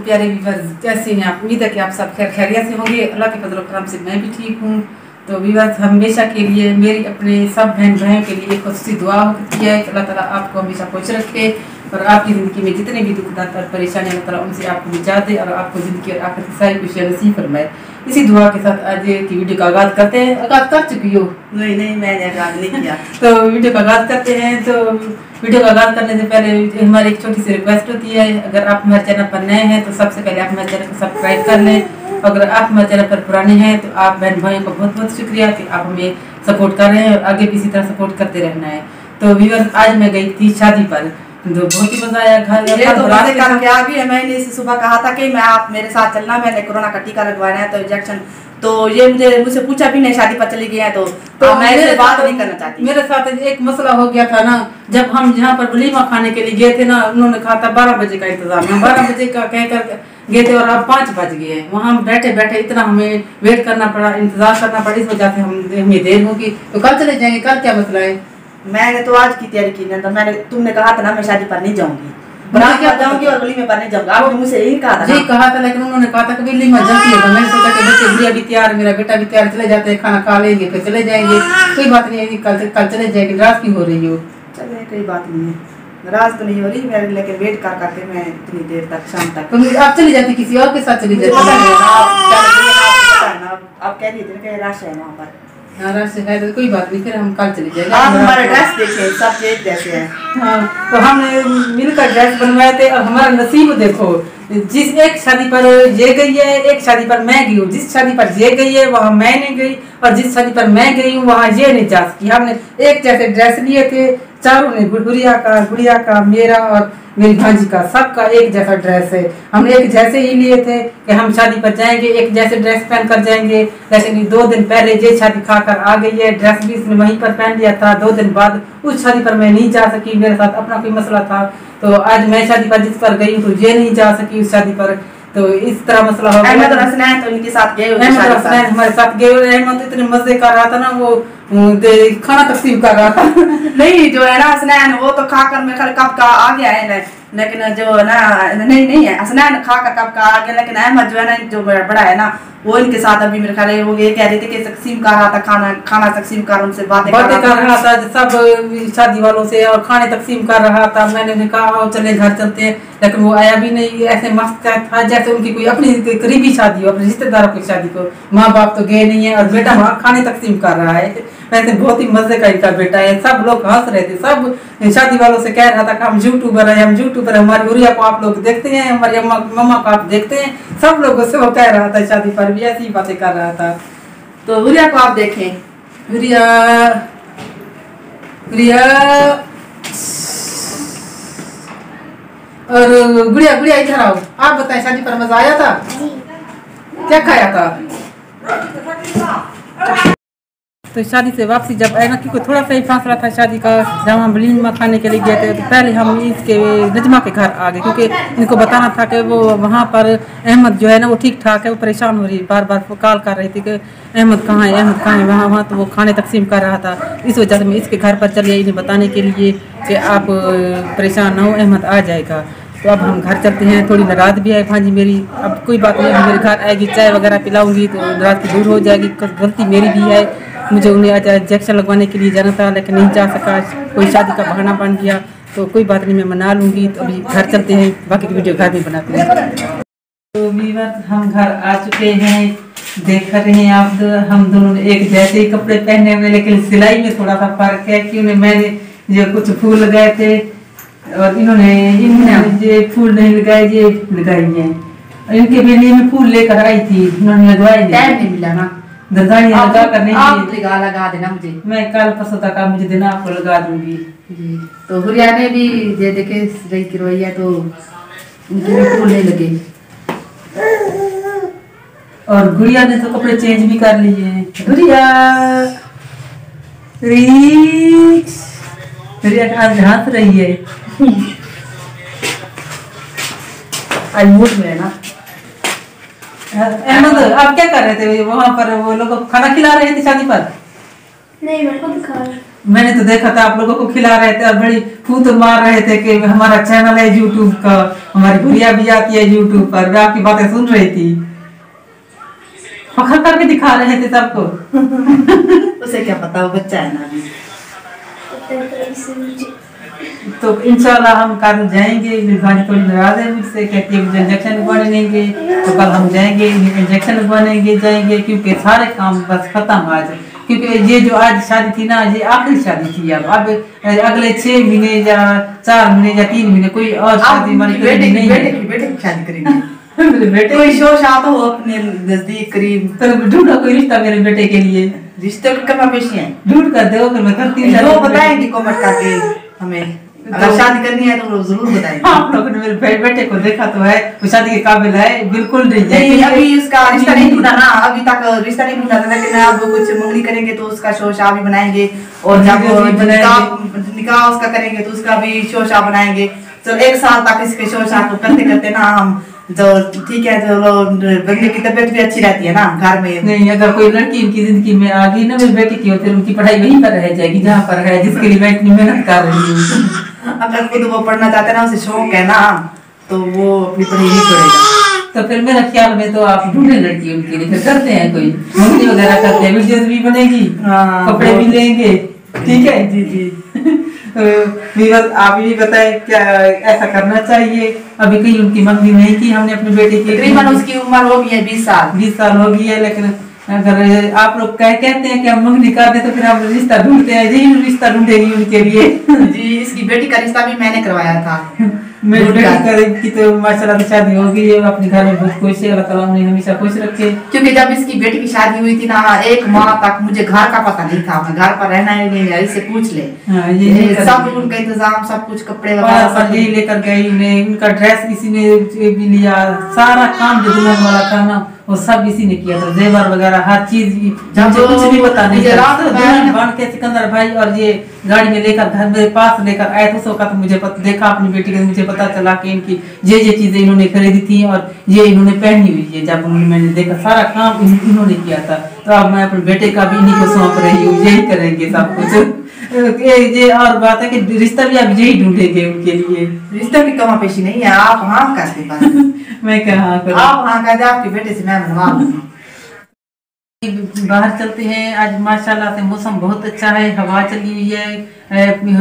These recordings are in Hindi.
प्यारे व्यूअर्स, कैसे हैं आप? उम्मीद है कि आप सब खैरियत से होंगे। अल्लाह के फजल करम से मैं भी ठीक हूँ। तो व्यूअर्स, हमेशा के लिए मेरी अपने सब बहन भाइयों के लिए एक खुशी दुआ होती है कि अल्लाह ताला आपको हमेशा खुश रखे और आपकी ज़िंदगी में जितने भी दुख दर्द और परेशानी अल्लाह ताला उनसे आपको निजात दे और आपको ज़िंदगी और आखिर की सारी खुशियाँ नसीब फरमाए। इसी दुआ के साथ आज की वीडियो का आगाज़ करते हैं। आगाज़ कर चुकी हो? नहीं, मैंने आगाज़ नहीं किया। तो वीडियो का आगाज़ करते हैं। तो वीडियो का आगाज़ करने से पहले हमारी एक छोटी सी रिक्वेस्ट होती है, अगर आप हमारे चैनल पर नए हैं तो सबसे पहले आप हमारे चैनल को सब्सक्राइब कर लें। अगर आप हमारे चैनल पर पुराने हैं तो आप बहन भाइयों को बहुत बहुत शुक्रिया कि आप हमें सपोर्ट कर रहे हैं और आगे भी इसी तरह सपोर्ट करते रहना है। तो व्यूअर्स, आज मैं गई थी शादी पर, तो बहुत ही मजा आया। घर मैंने इसे सुबह कहा था कि मैं आप मेरे साथ चलना, मैंने कोरोना का टीका लगवाना है तो इंजेक्शन, तो ये मुझसे पूछा भी नहीं, शादी पर चली गई है तो मैं इससे बात नहीं करना चाहती। मेरे साथ एक मसला हो गया था ना, जब हम यहाँ पर वलीमा खाने के लिए गए थे ना, उन्होंने कहा था 12 बजे का इंतजाम, हम 12 बजे का कहकर गए थे और अब 5 बज गए हैं। वहाँ बैठे बैठे इतना हमें वेट करना पड़ा, इंतजार करना पड़ा, इस वजह से हमें देर होगी। तो कल चले जाएंगे। कल क्या मसला है? मैंने तो आज की तैयारी की ना, तो तुमने कहा था ना मैं शादी पर नहीं जाऊंगी, क्या जाऊंगी और वलीमे पर नहीं जाऊंगा। आपने मुझसे यही कहा था? जी कहा था, लेकिन उन्होंने कहा था कि वलीमा जल्दी होगा। मैंने सोचा कि बच्चे गुड़िया भी तैयार, मेरा बेटा भी तैयार, चले जाते हैं, खाना खा लेंगे फिर चले जाएंगे। कोई बात नहीं है, कल चले जाएंगे। नाराज क्यों हो रही हो? चले, कोई बात नहीं है, नाराज तो नहीं हो रही मैं, लेकिन वेट कर करके मैं इतनी देर तक शाम तक। तो आप चली जाती, किसी और के साथ चली जाती? आप कह रही थी रश है वहाँ पर। नाराज से है तो कोई बात नहीं, फिर हम कल चले जाएंगे। आप हमारे ड्रेस देखे, सब एक जैसे हैं। हाँ, तो हमने मिलकर ड्रेस बनवाए थे और हमारा नसीब देखो, जिस एक शादी पर ये गई है, एक शादी पर मैं गई हूँ। जिस शादी पर ये गई है वहाँ मैं नहीं गई और जिस शादी पर मैं गई हूँ वहाँ ये नहीं जा सकी। हमने एक जैसे ड्रेस लिए थे चारों ने, गुड़िया का, मेरा और मेरी भांजी का, सबका एक जैसा ड्रेस है। हमने एक जैसे ही लिए थे कि हम शादी पर जाएंगे, एक जैसे ड्रेस पहन कर जाएंगे। लेकिन 2 दिन पहले ये शादी खाकर आ गई है, ड्रेस भी इसने वहीं पर पहन लिया था। 2 दिन बाद उस शादी पर मैं नहीं जा सकी, मेरे साथ अपना कोई मसला था। तो आज मैं शादी पर जिस पर गई हूँ तो ये नहीं जा सकी उस शादी पर। तो इस तरह मसला हो गया। तो उनके साथ गए, हमारे साथ गए। अहमद इतने मजे कर रहा था ना, वो खाना तकसीम कर रहा था। नहीं, जो है ना हसनैन, वो तो खाकर मैं कब का आ गया है, लेकिन जो है ना नहीं है, हसनैन खाकर कब का आ गया, लेकिन अहमद जो है ना, जो बड़ा है ना, वो इनके साथ अभी मेरे ख्याल वो ये कह रहे थे कि तकसीम कर रहा था, खाना तकसीम कर, उनसे बातें कर रहा था सब शादी वालों से और खाने तकसीम कर रहा था। मैंने कहा चले घर चलते हैं, लेकिन वो आया भी नहीं। ऐसे मस्त था जैसे उनकी कोई अपनी करीबी शादी हो, अपने रिश्तेदारों की शादी को। माँ बाप तो गए नहीं है और बेटा वहाँ खाने तकसीम कर रहा है। वैसे बहुत ही मजे का इनका बेटा है। सब लोग हंस रहे थे, सब शादी वालों से कह रहा था कि हम यूट्यूबर है, हम यूट्यूबर है, हमारी गुड़िया को आप लोग देखते हैं, हमारी मम्मा को आप देखते हैं। सब लोगों से वो कह रहा था, शादी पर भी ऐसी बातें कर रहा था। तो गुड़िया को आप देखें, गुड़िया और गुड़िया इधर आओ। आप बताएं, शादी पर मजा आया था? क्या खाया था? तो शादी से वापसी जब आए ना, क्योंकि थोड़ा सा ही फासला था शादी का, जब हम वलीमा खाने के लिए गए थे तो पहले हम इसके नजमा के घर आ गए, क्योंकि इनको बताना था कि वो वहाँ पर अहमद जो है ना वो ठीक ठाक है। वो परेशान हो रही, बार बार कॉल कर रही थी कि अहमद कहाँ है वहाँ तो वो खाने तकसीम कर रहा था। इस वजह से मैं इसके घर पर चली आई, इन्हें बताने के लिए कि आप परेशान ना हो, अहमद आ जाएगा। तो अब हम घर चलते हैं। थोड़ी नाराज भी है भांजी मेरी, अब कोई बात नहीं, मेरे घर आएगी, चाय वगैरह पिलाऊंगी तो नाराजगी दूर हो जाएगी। गलती मेरी भी है, मुझे उन्हें आज इंजेक्शन लगवाने के लिए जाना था लेकिन नहीं जा सका, कोई शादी का बहाना बन गया। तो कोई बात नहीं, मैं मना लूँगी। तो अभी घर चलते हैं, बाकी की वीडियो घर में बनाते हैं। तो व्यूअर्स, हम घर आ चुके हैं। देख रहे हैं आप, हम दोनों ने एक जैसे ही कपड़े पहने हुए, लेकिन सिलाई में थोड़ा सा फर्क है। क्योंकि मैंने जो कुछ फूल लगाए थे और इन्होंने ये फूल नहीं लगाए, ये लगाई हैं। इनके लिए मैं फूल लेकर आई थी, इन्होंने लगवाए नहीं मिला ना, लगा करने लगा देना मुझे, मैं कल परसों तक आप मुझे देना, आपको लगा दूंगी। तो गुड़िया ने भी ये देखे रही की रोइया, तो उनके भी फूल नहीं लगे। और गुड़िया ने तो कपड़े चेंज भी कर लिए हैं। गुड़िया आज हंस रही है। आज मूड में है ना। अहमद, आप क्या कर रहे थे वहाँ पर? वो लोग खाना खिला रहे थे शादी पर? नहीं, मेरे को दिखा मैंने तो देखा था आप लोगों को खिला रहे थे और बड़ी फूट मार रहे थे कि हमारा चैनल है यूट्यूब का, हमारी गुड़िया भी आती है यूट्यूब पर। मैं आपकी बातें सुन रही थी, फखर करके दिखा रहे थे सबको। उसे क्या पता, वो बच्चा है ना अभी। तो इंशाल्लाह हम कल जाएंगे। मेरी भाभी थोड़ी नाराज है मुझसे, कहती है मुझे इंजेक्शन लगवाने लेंगे, तो कल हम जाएंगे इंजेक्शन लगवाने जाएंगे, क्योंकि सारे काम बस खत्म आज। क्योंकि ये जो आज शादी थी ना, ये आखिरी शादी थी। अब अगले 6 महीने या 4 महीने या 3 महीने कोई और शादी हमारी नहीं है। बेटे की शादी करेंगे। मेरे बेटे कोई शोर आता हो अपने नजदीक करीब, तो ढूंढो कोई रिश्ता मेरे बेटे के लिए। रिश्ते की कमी पेशी है, ढूंढ कर दो, फिर मैं करती हूँ। वो बताएंगे कमेंट करके हमें, अगर शादी करनी है तो जरूर बताएंगे। आप लोगों ने मेरे बेटे को देखा तो है, वो शादी के काबिल है बिल्कुल नहीं। अभी उसका रिश्ता नहीं ढूंढा ना, अभी तक रिश्ता नहीं ढूंढा था, लेकिन अब कुछ मंगनी करेंगे तो उसका शोशा भी बनाएंगे, और जब निकाह उसका करेंगे तो उसका भी शोशा बनाएंगे। तो 1 साल तक इसके शोशा को करते करते ना हम जो ठीक है, जो बंदे की तबीयत भी अच्छी रहती है ना घर में। नहीं, अगर कोई लड़की इनकी जिंदगी में आ गई ना मेरी बेटी की, फिर उनकी पढ़ाई वहीं पर रह जाएगी जहाँ पर है, जिसके लिए मैं इतनी मेहनत कर रही हूँ। अगर खुद वो पढ़ना चाहते ना, उसे शौक है ना, तो वो अपनी पढ़ाई नहीं छोड़ेगा। तो फिर मेरा ख्याल में तो आप ढूंढे लड़की उनके लिए, फिर करते हैं कोई मंगनी वगैरह करते हैं, वीडियोस भी बनेगी, कपड़े भी लेंगे। ठीक है जी जी। आप भी बताएं क्या ऐसा करना चाहिए? अभी कहीं उनकी मंगनी नहीं की हमने अपने बेटे की, तकरीबन उसकी उम्र हो गई है 20 साल। 20 साल हो गई है, लेकिन अगर आप लोग कहते हैं कि हम मंगनी कर दे तो फिर हम रिश्ता ढूंढते हैं, यही रिश्ता ढूंढेगी उनके लिए। जी, इसकी बेटी का रिश्ता भी मैंने करवाया था। मेरी बेटी की तो माशाल्लाह से शादी हो गई है, अपने घर में बहुत खुश है, अल्लाह ताला उन्हें हमेशा खुश रखे। क्योंकि जब इसकी बेटी की शादी हुई थी ना, 1 माह तक मुझे घर का पता नहीं था, मैं घर पर रहना ही नहीं है, इससे पूछ ले। सब उनका इंतजाम, सब कुछ कपड़े वगैरह सब यही लेकर गई, उनका ड्रेस इसी ने भी लिया, सारा काम जो दुल्हन वाला था ना वो सब इसी ने किया था, जेवर वगैरह हर चीज। जब कुछ भी पता नहीं बन के सिकंदर भाई और ये गाड़ी में लेकर घर मेरे पास लेकर आए थे, उस वक्त मुझे देखा अपनी बेटी को, मुझे पता चला कि इनकी ये चीजें इन्होंने खरीदी थी और ये इन्होंने पहनी हुई है। जब मैंने देखा सारा काम इन्होंने किया था, तो अब मैं अपने बेटे का भी इन्हीं को सौंप रही हूँ, यही करेंगे सब कुछ। ये और बात है कि रिश्ता भी आप यही ढूंढेंगे उनके लिए। रिश्ते की कमा पेशी नहीं है, आप हाँ करते पास। मैं क्या हाँ करूँ? आप हाँ कह दे, आपके बेटे से मैं बनवा लूंगी। बाहर चलते हैं, आज माशाल्लाह से मौसम बहुत अच्छा है, हवा चली हुई है,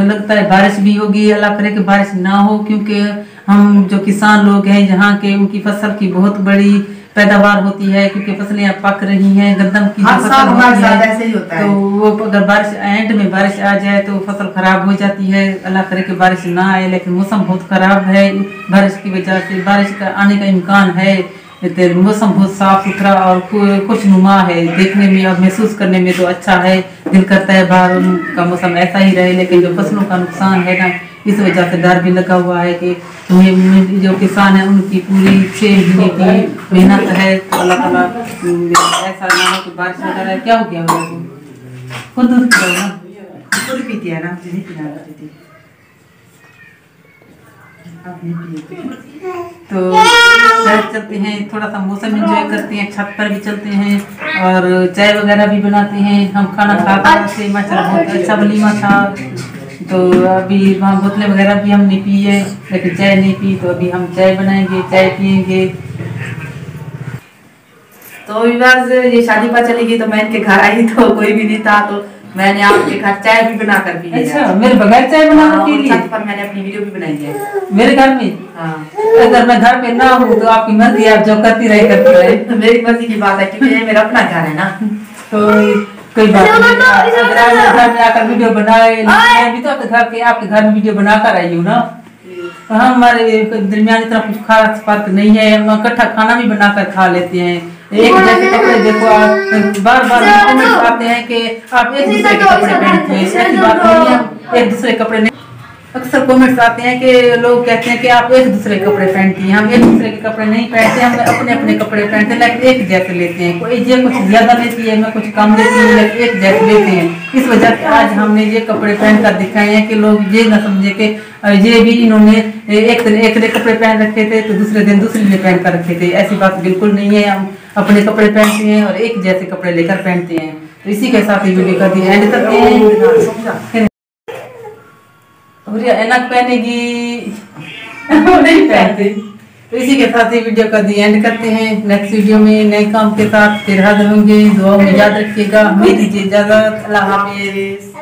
लगता है बारिश भी होगी। अल्लाह करे कि बारिश ना हो, क्योंकि हम जो किसान लोग हैं यहाँ के, उनकी फसल की बहुत बड़ी पैदावार होती है, क्योंकि फसलें पक रही हैं, गंदम की जो फसल होती है, ऐसे ही होता है। तो वो अगर बारिश एंड में बारिश आ जाए तो फसल खराब हो जाती है। अल्लाह करे कि बारिश ना आए, लेकिन मौसम बहुत खराब है, बारिश की वजह से बारिश का आने का इम्कान है। मौसम बहुत साफ सुथरा और खुशनुमा है, देखने में और महसूस करने में तो अच्छा है, दिल करता है बाहर का मौसम ऐसा ही रहे। लेकिन जो फसलों का नुकसान है ना, इस वजह से डर भी लगा हुआ है कि जो किसान है उनकी पूरी 6 महीने की मेहनत है, तो अल्लाह ताला ऐसा ना हो कि बारिश वगैरह। क्या हो गया खुद दूध पीती है ना, तो चलते हैं, थोड़ा सा मौसम एंजॉय करते हैं, छत पर भी चलते हैं और चाय वगैरह भी बनाते हैं। हम खाना खाकर से माशाल्लाह बहुत अच्छा वलीमा था, तो अभी वहाँ बोतलें वगैरह भी हमने पी है, लेकिन चाय नहीं पी, तो अभी हम चाय बनाएंगे, चाय पियेंगे। तो ये शादी पर चली गई, तो मैं इनके घर आई तो कोई भी नहीं था, तो मैंने आपके घर चाय भी बना कर पी। अच्छा, मेरे बगैर चाय बना कर पी ली? छत पर मैंने अपनी वीडियो भी बनाई है मेरे घर में। हाँ, अगर मैं घर पे ना हूँ तो आपकी मर्जी, आप जो करती रहे। मेरी मर्जी की बात है, क्योंकि ये मेरा अपना घर है ना, तो कोई बात नहीं। अगर आप घर में आकर वीडियो बनाए, मैं भी तो आपके घर में वीडियो बनाकर आई हूँ ना, तो हमारे दरमियान इतना कुछ खास फर्क नहीं है, हम इकट्ठा खाना भी बनाकर खा लेते हैं। एक जैसे कपड़े देखो, आप बार बार कमेंट आते हैं कि आप एक दूसरे के कपड़े पहनते हैं, ऐसी बात नहीं है, हम एक दूसरे कपड़े नहीं। अक्सर कमेंट्स आते हैं कि लोग कहते हैं कि आप एक दूसरे के कपड़े पहनती हैं, हम एक दूसरे के कपड़े नहीं पहनते, हम अपने अपने कपड़े पहनते हैं, लेकिन एक जैसे लेते हैं। कोई ये कुछ ज्यादा लेती है, मैं कुछ कम लेती हूँ, लेकिन एक जैसे लेते हैं। इस वजह से आज हमने ये कपड़े पहनकर दिखाए हैं कि लोग ये ना समझे कि ये भी इन्होंने एक दिन कपड़े पहन रखे थे तो दूसरे दिन दूसरे ने पहन कर रखे थे। ऐसी बात बिल्कुल नहीं है, हम अपने कपड़े पहनते हैं और एक जैसे कपड़े लेकर पहनते हैं। तो इसी के साथ ही वीडियो कर दी एंड करते हैं। और ये ऐनक पहनेगी नहीं पहनती। तो इसी के साथ ही वीडियो का दी एंड करते हैं। नेक्स्ट वीडियो में नए काम के साथ फिर हाजिर होंगे। दुआ में याद रखिएगा। हमें दीजिए इजाजत। अल्लाह हाफिज़।